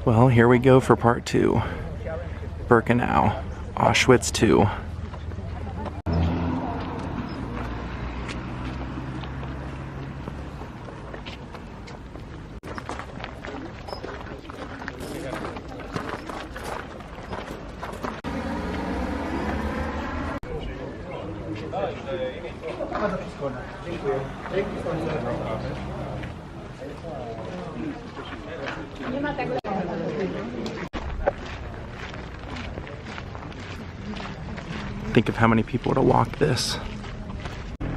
Well, here we go for part 2. Birkenau, Auschwitz 2. Think of how many people would have walked this. And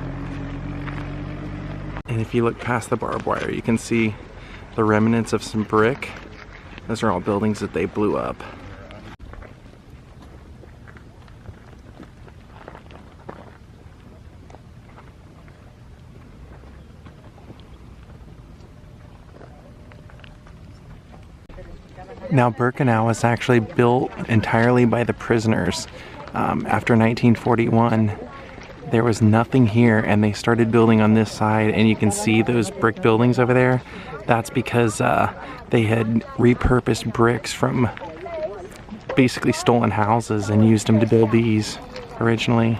if you look past the barbed wire, you can see the remnants of some brick. Those are all buildings that they blew up. Now, Birkenau was actually built entirely by the prisoners. After 1941, there was nothing here, and they started building on this side, and you can see those brick buildings over there. That's because they had repurposed bricks from basically stolen houses and used them to build these originally.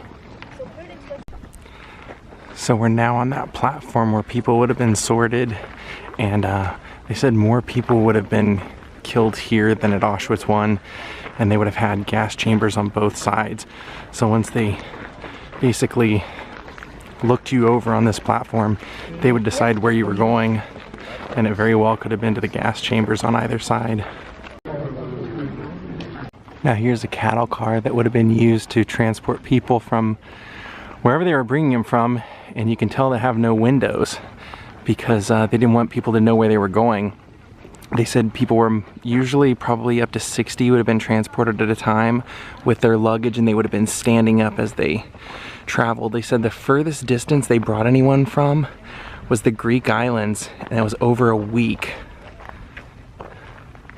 So we're now on that platform where people would have been sorted, and they said more people would have been killed here than at Auschwitz 1, and they would have had gas chambers on both sides. So once they basically looked you over on this platform, they would decide where you were going, and it very well could have been to the gas chambers on either side. Now here's a cattle car that would have been used to transport people from wherever they were bringing them from, and you can tell they have no windows because they didn't want people to know where they were going. They said people were usually probably up to 60 would have been transported at a time with their luggage, and they would have been standing up as they traveled. They said the furthest distance they brought anyone from was the Greek islands, and it was over a week.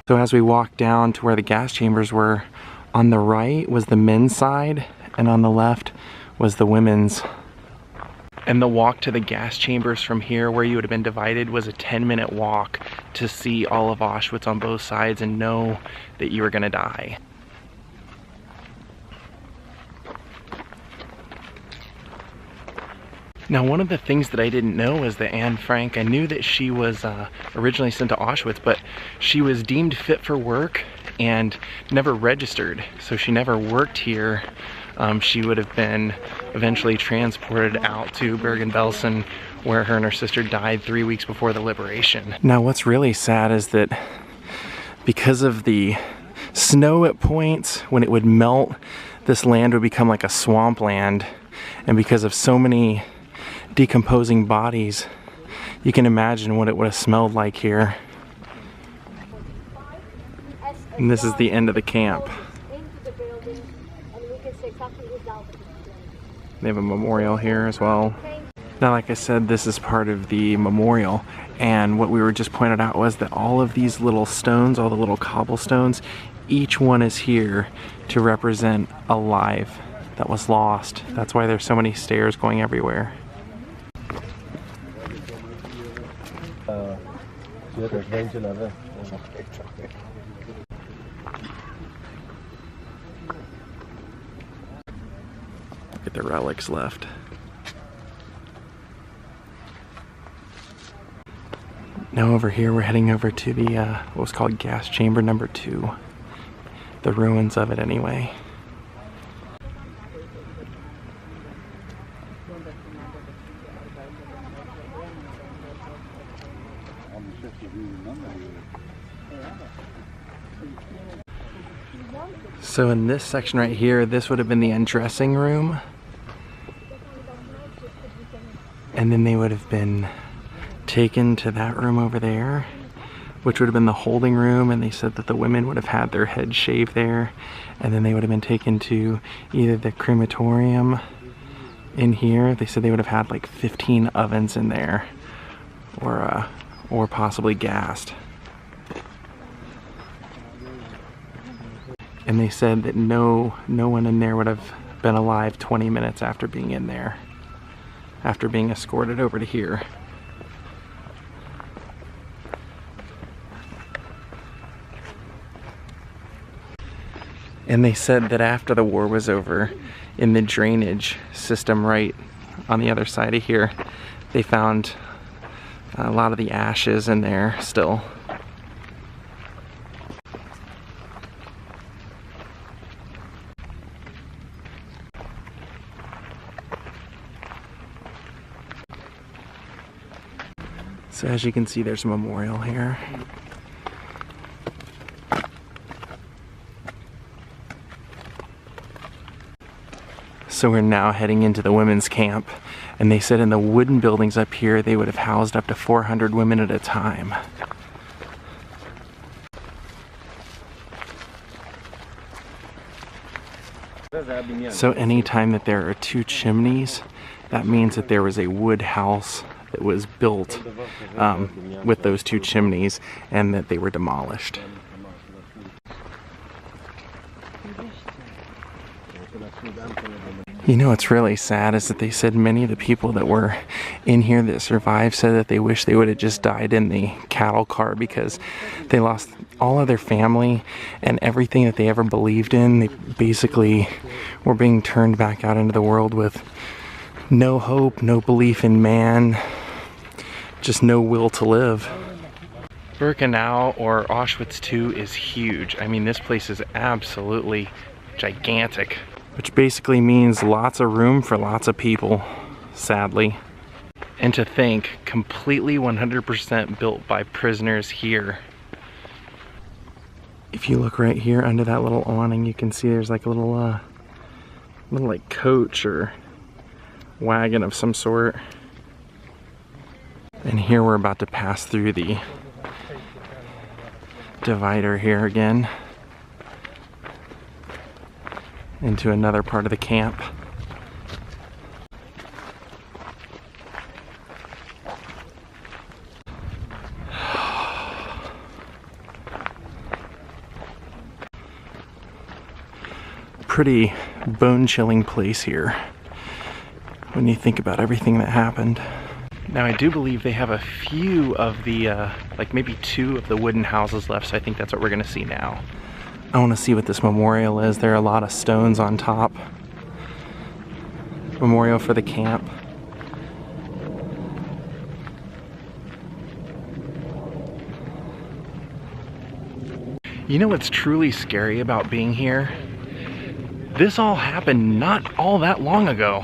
So as we walked down to where the gas chambers were, on the right was the men's side, and on the left was the women's. And the walk to the gas chambers from here, where you would have been divided, was a 10-minute walk to see all of Auschwitz on both sides and know that you were gonna die. Now, one of the things that I didn't know is that Anne Frank, I knew that she was originally sent to Auschwitz, but she was deemed fit for work and never registered, so she never worked here. She would have been eventually transported out to Bergen-Belsen, where her and her sister died 3 weeks before the liberation. Now, what's really sad is that because of the snow at points, when it would melt, this land would become like a swampland. And because of so many decomposing bodies, you can imagine what it would have smelled like here. And this is the end of the camp. They have a memorial here as well. Now, like I said, this is part of the memorial, and what we were just pointed out was that all of these little stones, all the little cobblestones, each one is here to represent a life that was lost. That's why there's so many stairs going everywhere. Look at the relics left. Now over here we're heading over to the what was called gas chamber number 2. The ruins of it anyway. So in this section right here, this would have been the undressing room. And then they would have been taken to that room over there, which would have been the holding room, and they said that the women would have had their heads shaved there, and then they would have been taken to either the crematorium in here. They said they would have had like 15 ovens in there, or possibly gassed. And they said that no one in there would have been alive 20 minutes after being in there, after being escorted over to here. And they said that after the war was over, in the drainage system right on the other side of here, they found a lot of the ashes in there still. So as you can see, there's a memorial here. So we're now heading into the women's camp, and they said in the wooden buildings up here they would have housed up to 400 women at a time. So anytime that there are two chimneys, that means that there was a wood house that was built with those two chimneys and that they were demolished. You know what's really sad is that they said many of the people that were in here that survived said that they wish they would have just died in the cattle car because they lost all of their family and everything that they ever believed in. They basically were being turned back out into the world with no hope, no belief in man, just no will to live. Birkenau, or Auschwitz II, is huge. I mean, this place is absolutely gigantic. Which basically means lots of room for lots of people, sadly. And to think, completely 100% built by prisoners here. If you look right here under that little awning, you can see there's like a little like coach or wagon of some sort. And here we're about to pass through the divider here again into another part of the camp. Pretty bone-chilling place here when you think about everything that happened. Now I do believe they have a few of the, like maybe 2 of the wooden houses left, so I think that's what we're gonna see now. I want to see what this memorial is. There are a lot of stones on top. Memorial for the camp. You know what's truly scary about being here? This all happened not all that long ago.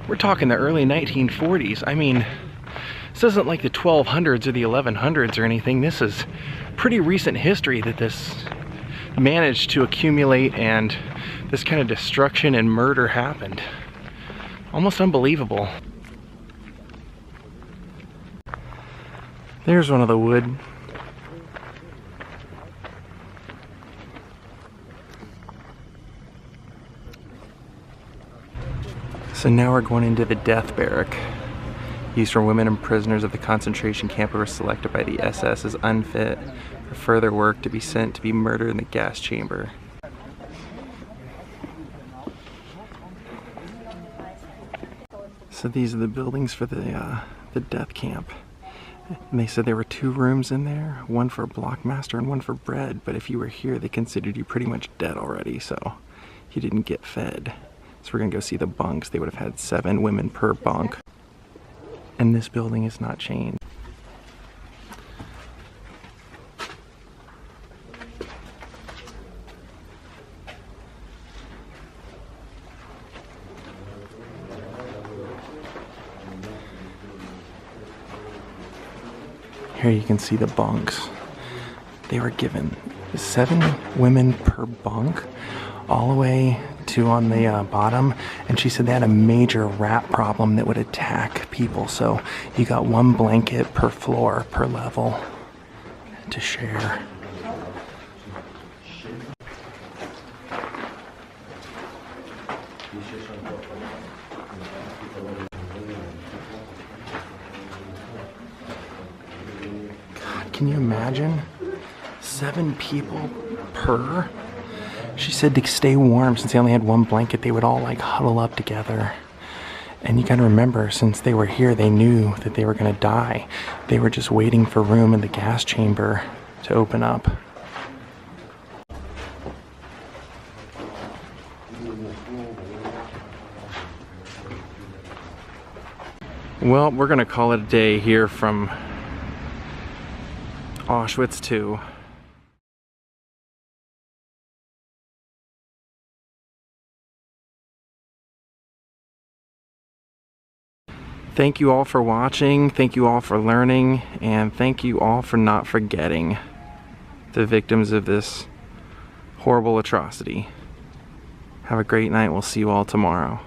We're talking the early 1940s. I mean, this isn't like the 1200s or the 1100s or anything. This is pretty recent history that this managed to accumulate and this kind of destruction and murder happened. Almost unbelievable. There's one of the wood. So now we're going into the death barrack, used for women and prisoners of the concentration camp who were selected by the SS as unfit for further work to be sent to be murdered in the gas chamber. So these are the buildings for the death camp. And they said there were 2 rooms in there, one for a blockmaster and one for bread, but if you were here they considered you pretty much dead already, so you didn't get fed. So we're gonna go see the bunks. They would have had 7 women per bunk. And this building is not changed. Here you can see the bunks. They were given 7 women per bunk, all the way to on the bottom, and she said they had a major rat problem that would attack people, so you got 1 blanket per floor, per level to share. God, can you imagine? 7 people per? She said to stay warm, since they only had 1 blanket, they would all like huddle up together. And you gotta remember, since they were here, they knew that they were gonna die. They were just waiting for room in the gas chamber to open up. Well, we're gonna call it a day here from Auschwitz 2. Thank you all for watching, thank you all for learning, and thank you all for not forgetting the victims of this horrible atrocity. Have a great night. We'll see you all tomorrow.